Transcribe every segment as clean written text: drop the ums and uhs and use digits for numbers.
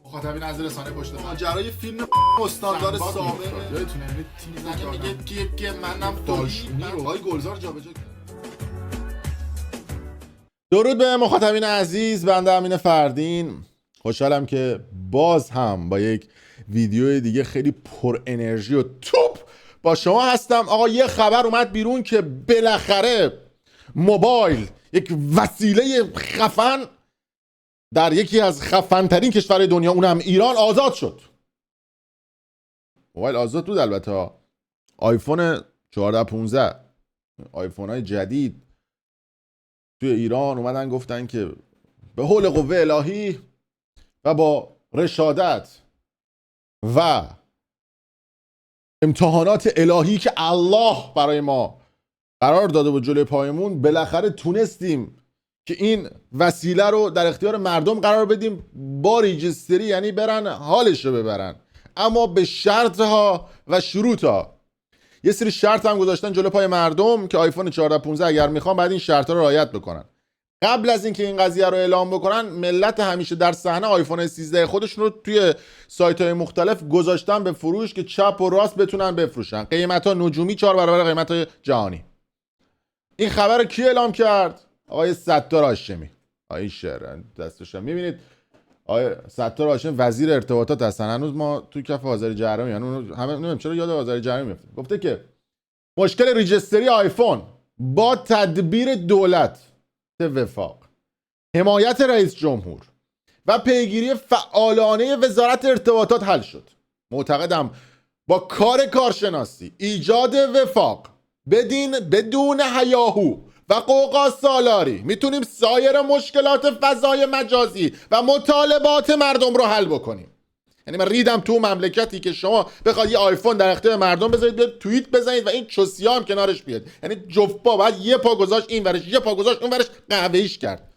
مخاطبین از رسانه پشت ماجرای فیلم استاندار سابق یادتونه تیمی زنه میگه که منم داشمی رو های گلزار جابجا کرد. درود به مخاطبین عزیز، بنده امین فردین. خوشحالم که باز هم با یک ویدیو دیگه خیلی پر انرژی و توپ با شما هستم. آقا یه خبر اومد بیرون که بالاخره موبایل، یک وسیله خفن در یکی از خفن‌ترین کشورهای دنیا، اونم ایران، آزاد شد. موبایل آزاد بود البته. آیفون 14 15 آیفون های جدید توی ایران اومدن گفتن که به حول قوه الهی و با رشادت و امتحانات الهی که الله برای ما قرار داده بود جلوی پایمون، بالاخره تونستیم که این وسیله رو در اختیار مردم قرار بدیم با ریجستری، یعنی برن حالش رو ببرن، اما به شرط ها و شروط ها. یه سری شرط هم گذاشتن جلوی پای مردم که آیفون 14 15 اگر میخوان بعد این شرط ها رو رعایت بکنن. قبل از اینکه این قضیه رو اعلام بکنن، ملت همیشه در صحنه آیفون 13 خودشون رو توی سایت های مختلف گذاشتن به فروش که چپ و راست بتونن بفروشن. قیمت ها نجومی 4 برابر قیمت های جهانی. این خبر رو کی اعلام کرد؟ آقای ستار هاشمی. آقای شعر دستش هم میبینید، آقای ستار هاشمی وزیر ارتباطات هستن. هنوز ما توی کف آذری جهرمی، یعنی همه نمیدونم چرا یاد آذری جهرمی میفته. گفته که مشکل ریجستری آیفون با تدبیر دولت، وفاق، حمایت رئیس جمهور و پیگیری فعالانه وزارت ارتباطات حل شد. معتقدم با کارشناسی، ایجاد وفاق، بدون هیاهو و قوقا سالاری میتونیم سایر مشکلات فضای مجازی و مطالبات مردم رو حل بکنیم. یعنی من ریدم تو مملکتی که شما بخواد یه آیفون در اختیار مردم بذارید، بیاد توییت بزنید و این چوسیا هم کنارش بیاد. یعنی جفت پا بعد یه پا گذاشت این ورش، یه پا گذاشت اون ورش، قهوه‌ایش کرد.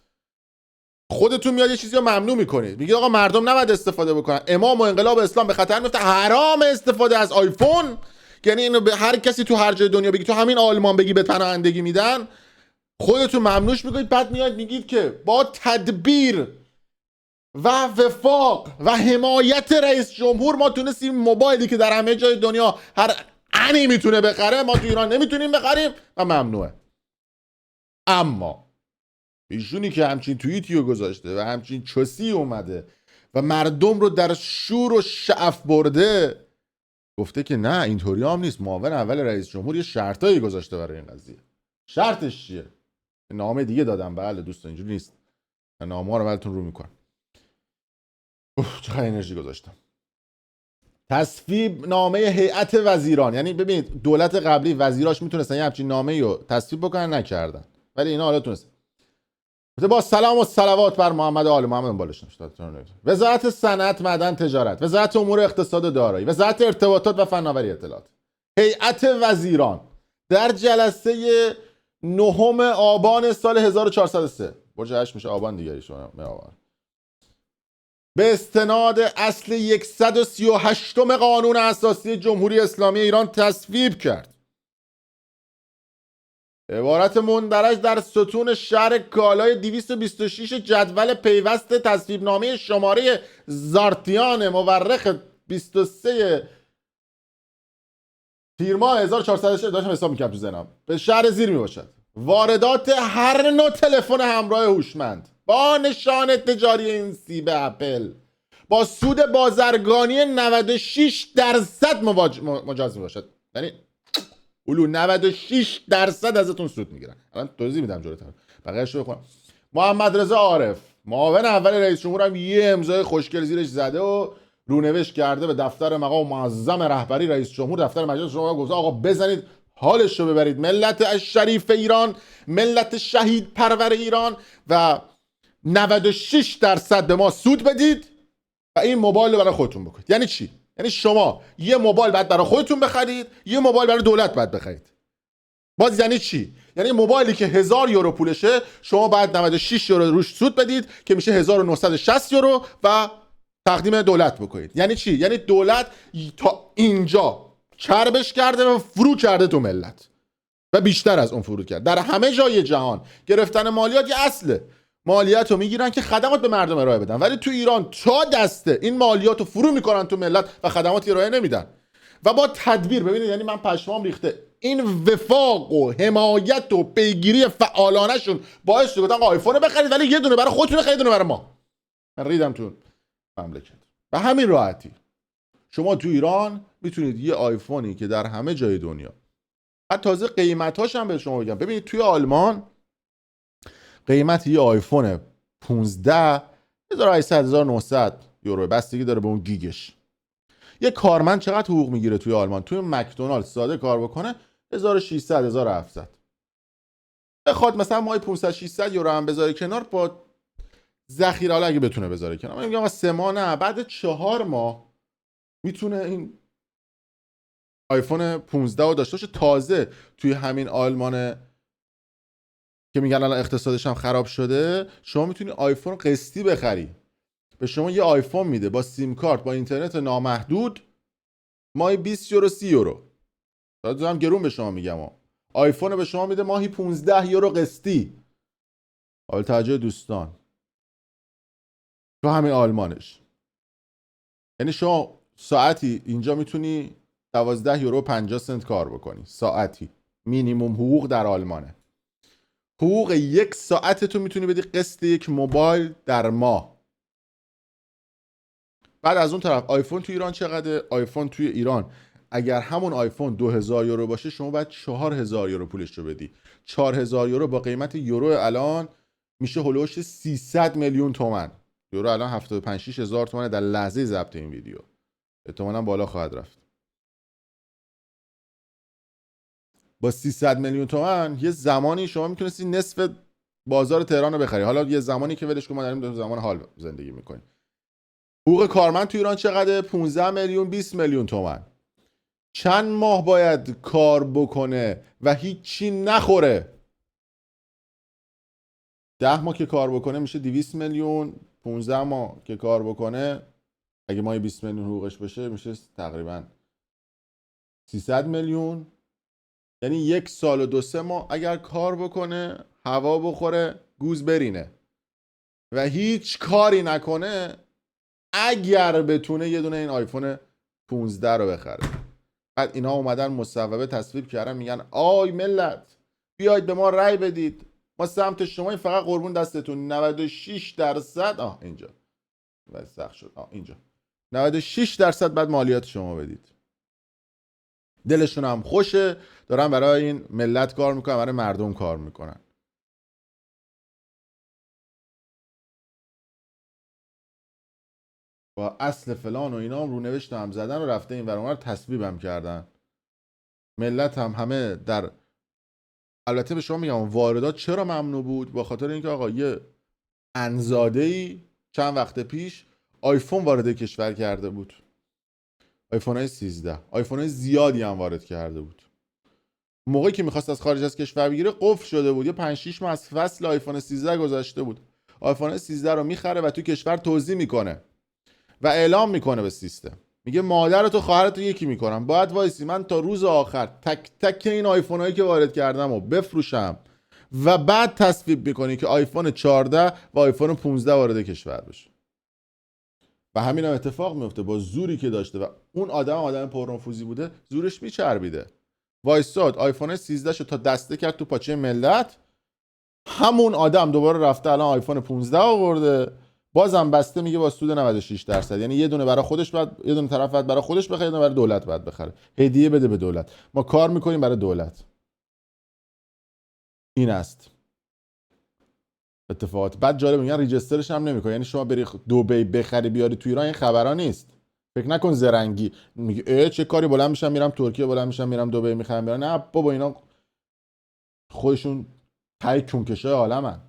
خودتون میاد یه چیزی رو ممنوع میکنید، میگید آقا مردم نباید استفاده بکنن، امام و انقلاب اسلام به خطر میفته، حرام استفاده از آیفون. یعنی اینو به هر کسی تو هر جای دنیا بگی، تو همین آلمان بگی به پناهندگی میدن، خودتون ممنوعش میکنید. بعد میاد میگید که با تدبیر و وفاق و حمایت رئیس جمهور ما تونستیم موبایلی که در همه جای دنیا هر انی میتونه بخره، ما تو ایران نمیتونیم بخریم و ممنوعه. اما ایشونی که همچین توییتیو گذاشته و همچین چوسی اومده و مردم رو در شور و شعف برده، گفته که نه اینطوری هم نیست. معاون اول رئیس جمهور یه شرطایی گذاشته برای این قضیه. شرطش چیه؟ نامه دیگه دادم. بله دوستان اینجوری نیست، نامه ها رو براتون رو میکنم. چقدر انرژی گذاشتم. تصویب نامه هیئت وزیران، یعنی ببینید دولت قبلی وزیراش میتونستن یه همچین نامه‌ای رو تصویب بکنن، نکردن، ولی اینا حالا تونستن. با سلام و صلوات بر محمد و آل محمد بالش نوشته. وزارت صنعت، معدن، تجارت، وزارت امور اقتصاد و دارایی، وزارت ارتباطات و فناوری اطلاعات، هیئت وزیران در جلسه 9 آبان سال 1403، برج 8 میشه آبان دیگه، شما آبان، به استناد اصل 138 قانون اساسی جمهوری اسلامی ایران تصویب کرد. عبارت مندرج در ستون شرح کالای 226 جدول پیوست تصویب نامه شماره زارتیان مورخ 23 تیر ماه 1400 داشتم حساب می‌کردم تو ذهنم، به شرح زیر میباشد: واردات هر نوع تلفن همراه هوشمند با نشان تجاری این سیب اپل با سود بازرگانی 96% مجاز میباشد. یعنی اولو 96% ازتون سود میگیرن. الان توضیح میدم جلوتر، بقیه‌اش رو بخونم. محمد رضا عارف، معاون اول رئیس جمهور، هم یه امضای خوشگل زیرش زده و رونوشت کرده به دفتر مقام معظم رهبری رئیس جمهور، دفتر مجلس شما، گفته آقا بزنید حالش رو ببرید. ملت شریف ایران، ملت شهید پرور ایران، و 96% به ما سود بدید و این موبایل رو برای خودتون بکنید. یعنی چی؟ یعنی شما یه موبایل بعد برای خودتون بخرید، یه موبایل برای دولت بعد بخرید. باز یعنی چی؟ یعنی موبایلی که 1000 یورو پولشه، شما بعد 96 یورو روش سود بدید که میشه 1960 یورو و تقدیم دولت بکنید. یعنی چی؟ یعنی دولت تا اینجا چربش کرده و فرو کرده تو ملت و بیشتر از اون فرو کرد. در همه جای جهان گرفتن مالیات یه اصله. مالیات رو میگیرن که خدمات به مردم ارائه بدن، ولی تو ایران تا دسته این مالیات رو فرو میکنن تو ملت و خدمات ارائه نمیدن و با تدبیر. ببینید یعنی من پشمام ریخته، این وفاق و حمایت و پیگیری فعالانشون باعث شد گفتن آیفون بخرید ولی یه دونه برای خودتون بخرید، یه دونه برای ما. من ریدم تو مملکت. و همین راحتی شما تو ایران میتونید یه آیفونی که در همه جای دنیا، حتی تازه قیمتاش هم به شما بگم، ببینید توی آلمان قیمت یه آیفون 15 1800 1900 یورو، بستگی داره به اون گیگش. یه کارمند چقدر حقوق میگیره توی آلمان؟ توی مکدونالد ساده کار بکنه 1600 1700. بخواد مثلا ماهی 500 600 یورو هم بذاره کنار با ذخیره، حالا اگه بتونه بذاره کنار، من میگم 3 ماه نه، بعد 4 ماه میتونه این آیفون 15 رو داشته باشه. تازه توی همین آلمان که میگن الان اقتصادش هم خراب شده، شما میتونی آیفون قسطی بخری. به شما یه آیفون میده با سیم کارت با اینترنت نامحدود، ماهی 20 یورو 30 یورو. دارم گرون به شما میگم آیفون به شما میده ماهی 15 یورو قسطی. حال توجه دوستان، تو همین آلمانش یعنی شما ساعتی اینجا میتونی 12 یورو 50 سنت کار بکنی ساعتی. مینیمم حقوق در آلمانه. حقوق یک ساعت تو میتونی بدی قسط یک موبایل در ماه. بعد از اون طرف آیفون توی ایران چقدره؟ آیفون توی ایران اگر همون آیفون 2000 یورو باشه شما باید 4000 یورو پولش رو بدی. 4000 یورو با قیمت یورو الان میشه هلوش 300 میلیون تومان. یورو الان 75 6 هزار تومانه در لحظه ضبط این ویدیو. احتمالاً بالا خواهد رفت. با 300 میلیون تومان یه زمانی شما میتونستی نصف بازار تهران رو بخری. حالا یه زمانی که ولش کن، ما داریم زمان حال زندگی میکنیم. حقوق کارمند تو ایران چقدره؟ 15 میلیون 20 میلیون تومان. چند ماه باید کار بکنه و هیچی نخوره؟ 10 ماه که کار بکنه میشه 200 میلیون. 15 ماه که کار بکنه اگه ماهی 20 میلیون حقوقش بشه میشه تقریبا 300 میلیون. یعنی 1 سال و 2 3 ماه اگر کار بکنه، هوا بخوره، گوز برینه و هیچ کاری نکنه، اگر بتونه یه دونه این آیفون 15 رو بخره. بعد اینا اومدن مصوبه تصویب کردن، میگن آی ملت بیاید به ما رأی بدید، ما سمت شما این فقط قربون دستتون. 96% اینجا و سخت شد. اینجا 96% بعد مالیات شما بدید. دلشون هم خوشه، دارن برای این ملت کار میکنن، برای مردم کار میکنن. با اصل فلان و اینا هم رونوشت هم زدن و رفته این ورانور تصویب هم کردن. ملت هم همه در، البته به شما میگم واردات چرا ممنوع بود؟ با خاطر اینکه آقا یه انزاده‌ای چند وقت پیش آیفون وارد کشور کرده بود. آیفون های 13 آیفون های زیادی هم وارد کرده بود. موقعی که میخواست از خارج از کشور بگیره قفل شده بود. یه 5 6 ماه از فصل آیفون 13 گذشته بود. آیفون 13 رو میخره و تو کشور توزیع میکنه و اعلام میکنه به سیستم، میگه مادرت و خواهرت رو یکی میکنم، باید وایسی من تا روز آخر تک تک این آیفون هایی که وارد کردم رو بفروشم و بعد تصویب میکنی که آیفون 14 و آیفون 15 وارد کشور بشه. و همین هم اتفاق میفته با زوری که داشته و اون آدم پرنفوذی بوده، زورش میچربیده. وایساد آیفون 13 شو تا دسته کرد تو پاچه ملت. همون آدم دوباره رفته الان آیفون 15 آورده، بازم بسته میگه با سود 96%. یعنی یه دونه برای خودش بعد، یه دونه طرف بعد برای خودش بخره، یه دونه برای دولت بعد بخره، هدیه بده به دولت. ما کار میکنیم برای دولت. این است اتفاقات. بعد جالب میگن ریجسترش هم نمیکنه. یعنی شما بری دبی بخری بیاری تو ایران، این خبرا نیست. فکر نکن زرنگی میگه چه کاری بلند میشم میرم ترکیه، بلند میشم میرم دبی میخرم بیارم. نه بابا، اینا خودشون تای کونکشای عالمن.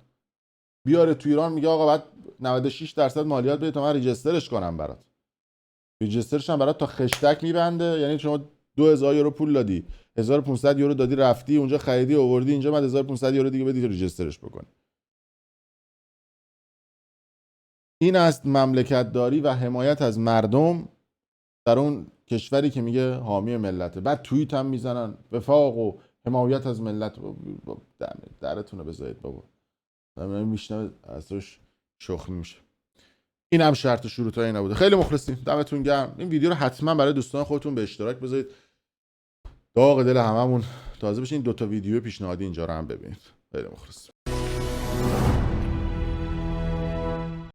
بیاره تو ایران میگه آقا بعد 96% مالیات بده تا من ریجسترش کنم برات. ریجسترش هم برات تا خشتک میبنده. یعنی شما 2000 یورو پول دادی، 1500 یورو دادی رفتی اونجا خریدی آوردی اینجا، بعد 1500 یورو دیگه بدی ریجسترش بکنی. این است مملکت داری و حمایت از مردم در اون کشوری که میگه حامی ملته. بعد توییت هم میزنن وفاق و حمایت از ملت. درتون رو بذارید بابا. دارم میشنم ازش شوخی میشه. این هم شرط و شروط های نبوده. خیلی مخلصیم، دمتون گرم. این ویدیو رو حتما برای دوستان خودتون به اشتراک بذارید، داغ دل هممون تازه بشه. این دوتا ویدیو پیشنهادی اینجا رو هم ببینید. خیلی مخلصیم.